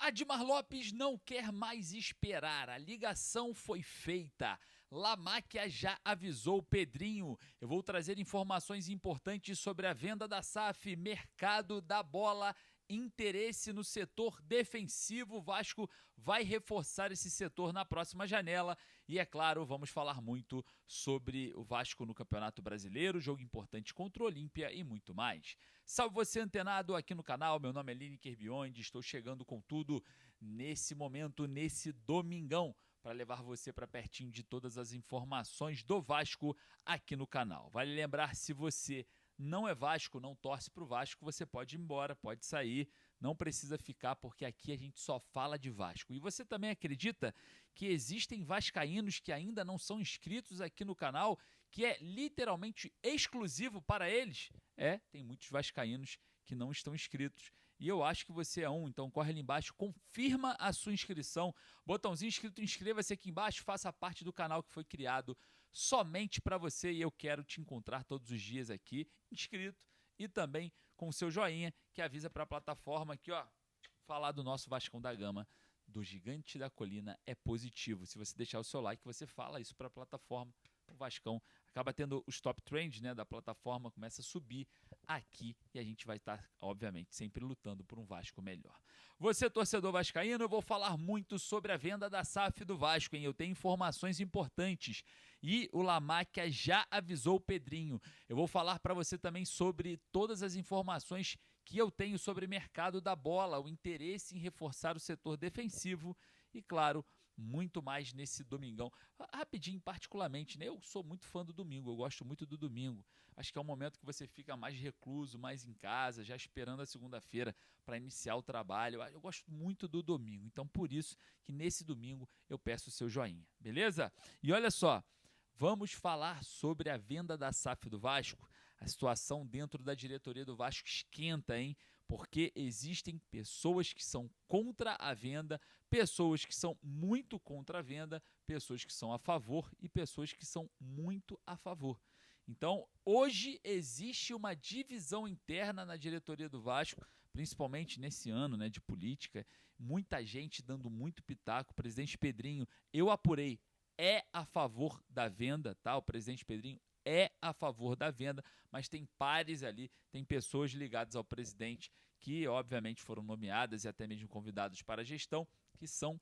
Admar Lopes não quer mais esperar, a ligação foi feita. Lamáquia já avisou Pedrinho. Eu vou trazer informações importantes sobre a venda da SAF, mercado da bola, interesse no setor defensivo. O Vasco vai reforçar esse setor na próxima janela. E é claro, vamos falar muito sobre o Vasco no Campeonato Brasileiro, jogo importante contra o Olímpia e muito mais. Salve você antenado aqui no canal, meu nome é Lineker Biondi, estou chegando com tudo nesse momento, nesse domingão, para levar você para pertinho de todas as informações do Vasco aqui no canal. Vale lembrar, se você não é Vasco, não torce para o Vasco, você pode ir embora, pode sair, não precisa ficar, porque aqui a gente só fala de Vasco. E você também acredita que existem vascaínos que ainda não são inscritos aqui no canal, que é literalmente exclusivo para eles? Tem muitos vascaínos que não estão inscritos. E eu acho que você é um, então corre ali embaixo, confirma a sua inscrição, botãozinho escrito inscreva-se aqui embaixo, faça parte do canal que foi criado somente para você e eu quero te encontrar todos os dias aqui, inscrito e também com o seu joinha que avisa para a plataforma aqui, ó, falar do nosso Vascão da Gama, do Gigante da Colina é positivo. Se você deixar o seu like, você fala isso para a plataforma. O Vascão acaba tendo os top trends, né, da plataforma, começa a subir aqui e a gente vai estar, obviamente, sempre lutando por um Vasco melhor. Você, torcedor vascaíno, eu vou falar muito sobre a venda da SAF do Vasco, hein? Eu tenho informações importantes e o Lamáquia já avisou o Pedrinho. Eu vou falar para você também sobre todas as informações que eu tenho sobre o mercado da bola, o interesse em reforçar o setor defensivo e, claro, muito mais nesse domingão. Rapidinho, particularmente, né? Eu sou muito fã do domingo, eu gosto muito do domingo. Acho que é um momento que você fica mais recluso, mais em casa, já esperando a segunda-feira para iniciar o trabalho. Eu gosto muito do domingo, então por isso que nesse domingo eu peço o seu joinha, beleza? E olha só, vamos falar sobre a venda da SAF do Vasco. A situação dentro da diretoria do Vasco esquenta, hein? Porque existem pessoas que são contra a venda, pessoas que são muito contra a venda, pessoas que são a favor e pessoas que são muito a favor. Então, hoje existe uma divisão interna na diretoria do Vasco, principalmente nesse ano, né, de política. Muita gente dando muito pitaco. O presidente Pedrinho, eu apurei, é a favor da venda, tá? O presidente Pedrinho é a favor da venda, mas tem pares ali, tem pessoas ligadas ao presidente que, obviamente, foram nomeadas e até mesmo convidados para a gestão, que são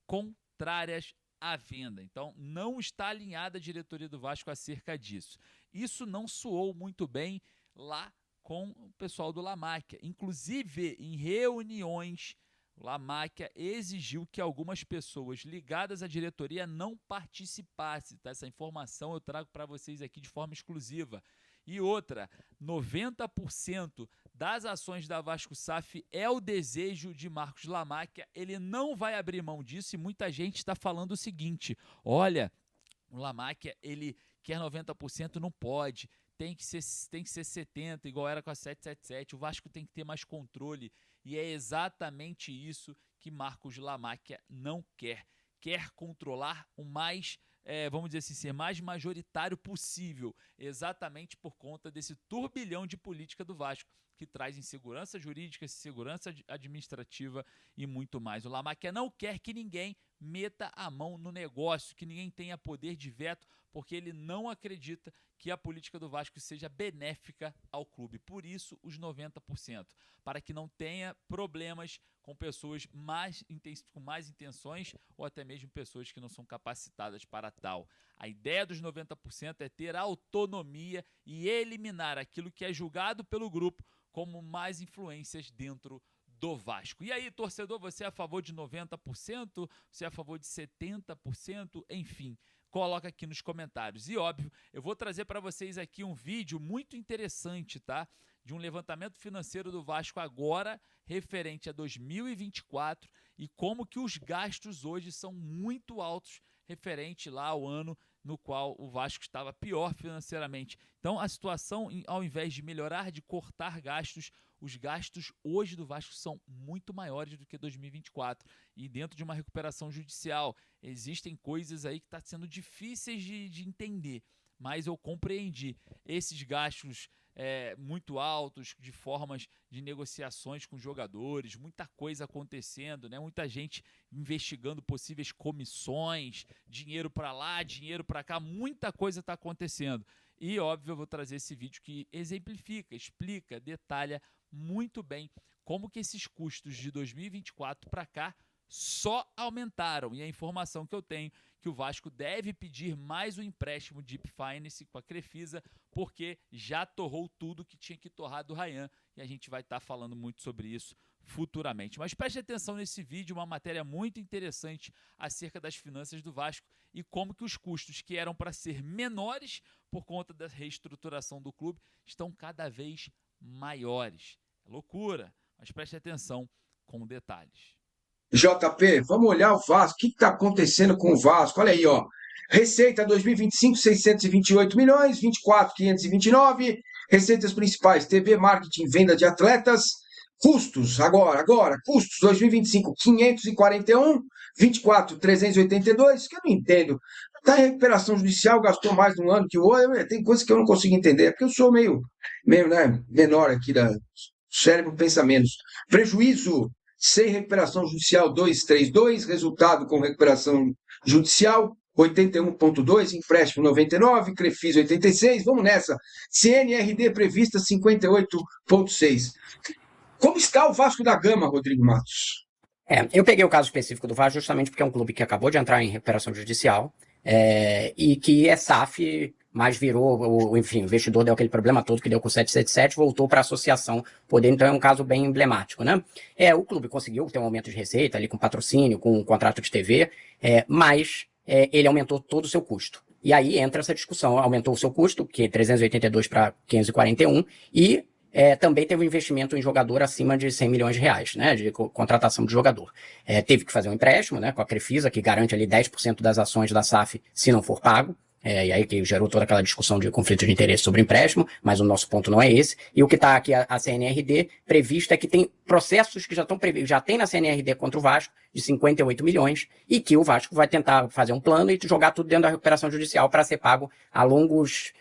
contrárias à venda. Então, não está alinhada a diretoria do Vasco acerca disso. Isso não soou muito bem lá com o pessoal do Lamáquia. Inclusive, em reuniões, o Lamáquia exigiu que algumas pessoas ligadas à diretoria não participassem. Tá? Essa informação eu trago para vocês aqui de forma exclusiva. E outra, 90% das ações da Vasco SAF é o desejo de Marcos Lamáquia. Ele não vai abrir mão disso e muita gente está falando o seguinte, olha, o Lamáquia, ele quer 90%, não pode. Tem que ser 70%, igual era com a 777. O Vasco tem que ter mais controle. E é exatamente isso que Marcos Lamáquia não quer. Quer controlar o mais, vamos dizer assim, ser mais majoritário possível, exatamente por conta desse turbilhão de política do Vasco, que traz insegurança jurídica, segurança administrativa e muito mais. O Lamáquia não quer que ninguém meta a mão no negócio, que ninguém tenha poder de veto, porque ele não acredita que a política do Vasco seja benéfica ao clube. Por isso, os 90%, para que não tenha problemas com pessoas com mais intenções ou até mesmo pessoas que não são capacitadas para tal. A ideia dos 90% é ter autonomia e eliminar aquilo que é julgado pelo grupo como mais influências dentro do Vasco. E aí, torcedor, você é a favor de 90%? Você é a favor de 70%? Enfim, coloca aqui nos comentários. E óbvio, eu vou trazer para vocês aqui um vídeo muito interessante, tá? De um levantamento financeiro do Vasco agora, referente a 2024, e como que os gastos hoje são muito altos referente lá ao ano no qual o Vasco estava pior financeiramente. Então, a situação, ao invés de melhorar, de cortar gastos, os gastos hoje do Vasco são muito maiores do que 2024. E dentro de uma recuperação judicial, existem coisas aí que estão sendo difíceis de entender. Mas eu compreendi. Esses gastos muito altos, de formas de negociações com jogadores, muita coisa acontecendo, né? Muita gente investigando possíveis comissões, dinheiro para lá, dinheiro para cá, muita coisa está acontecendo. E, óbvio, eu vou trazer esse vídeo que exemplifica, explica, detalha muito bem como que esses custos de 2024 para cá só aumentaram. E a informação que eu tenho que o Vasco deve pedir mais um empréstimo Deep Finance com a Crefisa, porque já torrou tudo que tinha que torrar do Ryan, e a gente vai estar falando muito sobre isso futuramente. Mas preste atenção nesse vídeo, uma matéria muito interessante acerca das finanças do Vasco e como que os custos que eram para ser menores por conta da reestruturação do clube estão cada vez maiores. É loucura, mas preste atenção com detalhes. JP, vamos olhar o Vasco. O que está acontecendo com o Vasco? Olha aí, ó. Receita 2025, 628 milhões, 24, 529. Receitas principais, TV, marketing, venda de atletas. Custos, agora, custos 2025, 541, 24, 382, que eu não entendo. Está em recuperação judicial, gastou mais de um ano que o outro. Tem coisas que eu não consigo entender, é porque eu sou meio né, menor aqui da cérebro, pensa menos. Prejuízo sem recuperação judicial 232, resultado com recuperação judicial 81,2, empréstimo 99, Crefisa 86, vamos nessa. CNRD prevista 58,6. Como está o Vasco da Gama, Rodrigo Matos? Eu peguei o caso específico do Vasco justamente porque é um clube que acabou de entrar em recuperação judicial e que é SAF, mas virou, enfim, o investidor deu aquele problema todo que deu com o 777, voltou para a associação poder, então é um caso bem emblemático, né? O clube conseguiu ter um aumento de receita ali com patrocínio, com um contrato de TV, mas ele aumentou todo o seu custo. E aí entra essa discussão, aumentou o seu custo, que é 382 para 541, e também teve um investimento em jogador acima de 100 milhões de reais, né, de contratação de jogador. Teve que fazer um empréstimo, né, com a Crefisa, que garante ali 10% das ações da SAF se não for pago. E aí que gerou toda aquela discussão de conflito de interesse sobre empréstimo, mas o nosso ponto não é esse. E o que está aqui a CNRD prevista é que tem processos que já tem na CNRD contra o Vasco de 58 milhões e que o Vasco vai tentar fazer um plano e jogar tudo dentro da recuperação judicial para ser pago a longos,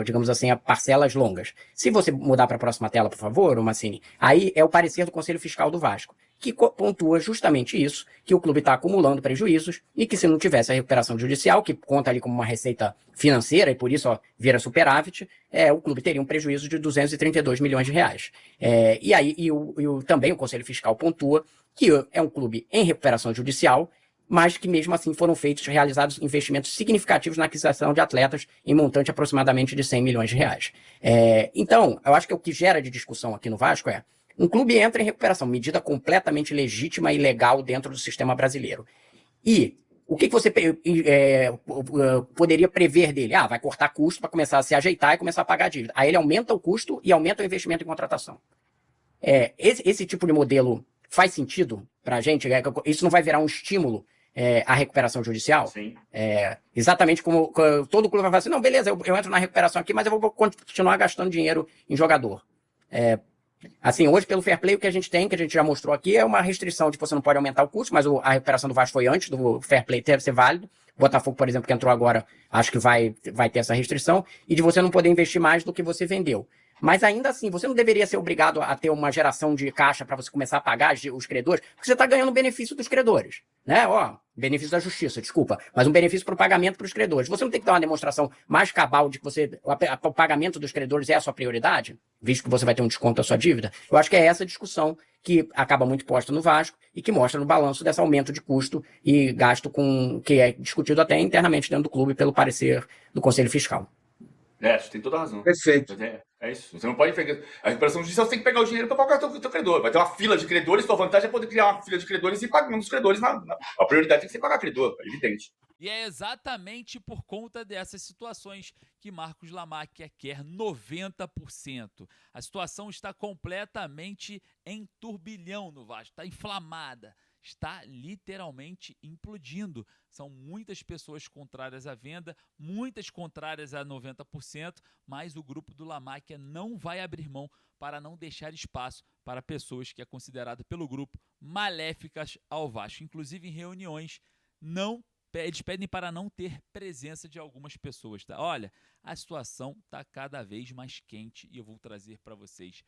digamos assim, a parcelas longas. Se você mudar para a próxima tela, por favor, Massini, aí é o parecer do Conselho Fiscal do Vasco, que pontua justamente isso, que o clube está acumulando prejuízos e que se não tivesse a recuperação judicial, que conta ali como uma receita financeira e por isso vira superávit, o clube teria um prejuízo de 232 milhões de reais. E aí também o Conselho Fiscal pontua que é um clube em recuperação judicial, mas que mesmo assim foram realizados investimentos significativos na aquisição de atletas em montante aproximadamente de 100 milhões de reais. Então, eu acho que o que gera de discussão aqui no Vasco um clube entra em recuperação, medida completamente legítima e legal dentro do sistema brasileiro. E o que você poderia prever dele? Vai cortar custo para começar a se ajeitar e começar a pagar a dívida. Aí ele aumenta o custo e aumenta o investimento em contratação. Esse tipo de modelo faz sentido para a gente? Isso não vai virar um estímulo à recuperação judicial? Sim. Exatamente como todo clube vai falar assim, não, beleza, eu entro na recuperação aqui, mas eu vou continuar gastando dinheiro em jogador. Assim, hoje, pelo fair play, o que a gente tem, que a gente já mostrou aqui, é uma restrição de que você não pode aumentar o custo, mas a recuperação do Vasco foi antes do fair play ser válido. Botafogo, por exemplo, que entrou agora, acho que vai ter essa restrição, e de você não poder investir mais do que você vendeu. Mas ainda assim, você não deveria ser obrigado a ter uma geração de caixa para você começar a pagar os credores, porque você está ganhando o benefício dos credores, né? Benefício da justiça, desculpa, mas um benefício para o pagamento para os credores. Você não tem que dar uma demonstração mais cabal de que o pagamento dos credores é a sua prioridade, visto que você vai ter um desconto da sua dívida? Eu acho que é essa discussão que acaba muito posta no Vasco e que mostra no balanço desse aumento de custo e gasto que é discutido até internamente dentro do clube pelo parecer do Conselho Fiscal. Você tem toda a razão. Perfeito. É isso. Você não pode pegar. A recuperação judicial, você tem que pegar o dinheiro para pagar o teu credor. Vai ter uma fila de credores, sua vantagem é poder criar uma fila de credores e ir pagando os credores. A prioridade tem que ser pagar credor, é evidente. E é exatamente por conta dessas situações que Marcos Lamacchia quer 90%. A situação está completamente em turbilhão no Vasco, está inflamada. Está literalmente implodindo. São muitas pessoas contrárias à venda, muitas contrárias a 90%, mas o grupo do Lamacchia não vai abrir mão para não deixar espaço para pessoas que é considerada pelo grupo maléficas ao Vasco. Inclusive em reuniões não eles pedem para não ter presença de algumas pessoas, tá? Olha, a situação está cada vez mais quente e eu vou trazer para vocês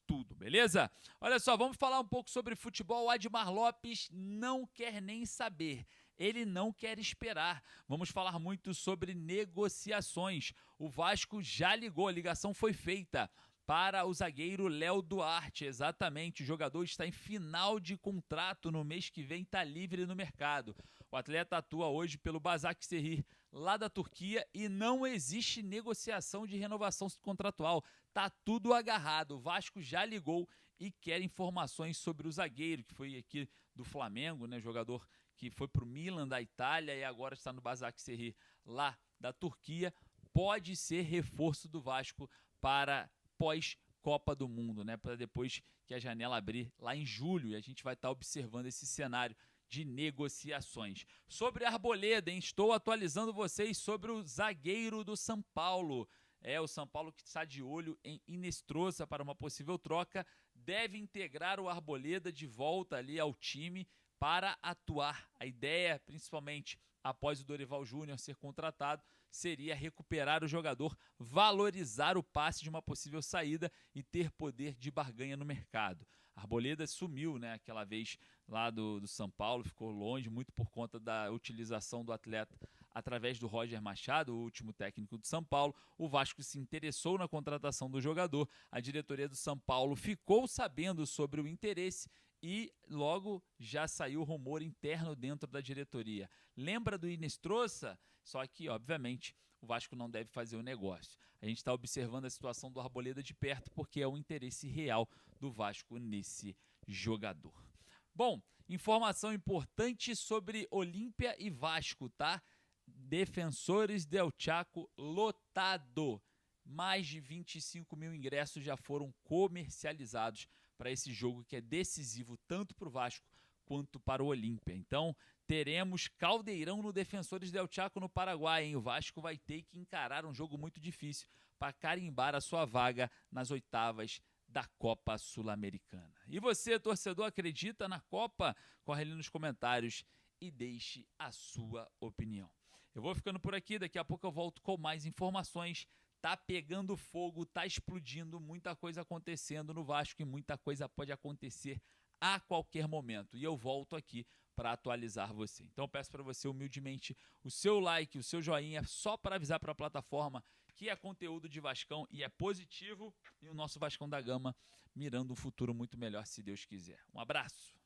tudo, beleza? Olha só, vamos falar um pouco sobre futebol. O Admar Lopes não quer nem saber. Ele não quer esperar. Vamos falar muito sobre negociações. O Vasco já ligou, a ligação foi feita para o zagueiro Léo Duarte. Exatamente, o jogador está em final de contrato, no mês que vem está livre no mercado. O atleta atua hoje pelo Başakşehir, lá da Turquia, e não existe negociação de renovação contratual. Tá tudo agarrado. O Vasco já ligou e quer informações sobre o zagueiro, que foi aqui do Flamengo, né? Jogador que foi para o Milan da Itália e agora está no Başakşehir, lá da Turquia. Pode ser reforço do Vasco para pós-Copa do Mundo, né? Para depois que a janela abrir lá em julho, e a gente vai estar observando esse cenário de negociações. Sobre a Arboleda, hein? Estou atualizando vocês sobre o zagueiro do São Paulo. O São Paulo que está de olho em Inestrosa para uma possível troca, deve integrar o Arboleda de volta ali ao time para atuar. A ideia, principalmente após o Dorival Júnior ser contratado, seria recuperar o jogador, valorizar o passe de uma possível saída e ter poder de barganha no mercado. Arboleda sumiu, né, aquela vez lá do São Paulo, ficou longe muito por conta da utilização do atleta através do Roger Machado, o último técnico do São Paulo. O Vasco se interessou na contratação do jogador, a diretoria do São Paulo ficou sabendo sobre o interesse e logo já saiu rumor interno dentro da diretoria. Lembra do Inestrosa? Só que, obviamente, o Vasco não deve fazer o negócio. A gente está observando a situação do Arboleda de perto porque é o interesse real do Vasco nesse jogador. Bom, informação importante sobre Olímpia e Vasco, tá? Defensores del Chaco lotado. Mais de 25 mil ingressos já foram comercializados para esse jogo que é decisivo tanto para o Vasco quanto para o Olímpia. Então, teremos caldeirão no Defensores del Chaco no Paraguai, hein? O Vasco vai ter que encarar um jogo muito difícil para carimbar a sua vaga nas oitavas da Copa Sul-Americana. E você, torcedor, acredita na Copa? Corre ali nos comentários e deixe a sua opinião. Eu vou ficando por aqui, daqui a pouco eu volto com mais informações. Tá pegando fogo, tá explodindo, muita coisa acontecendo no Vasco e muita coisa pode acontecer a qualquer momento. E eu volto aqui para atualizar você. Então eu peço para você humildemente o seu like, o seu joinha, só para avisar para a plataforma que é conteúdo de Vascão e é positivo. E o nosso Vascão da Gama mirando um futuro muito melhor, se Deus quiser. Um abraço!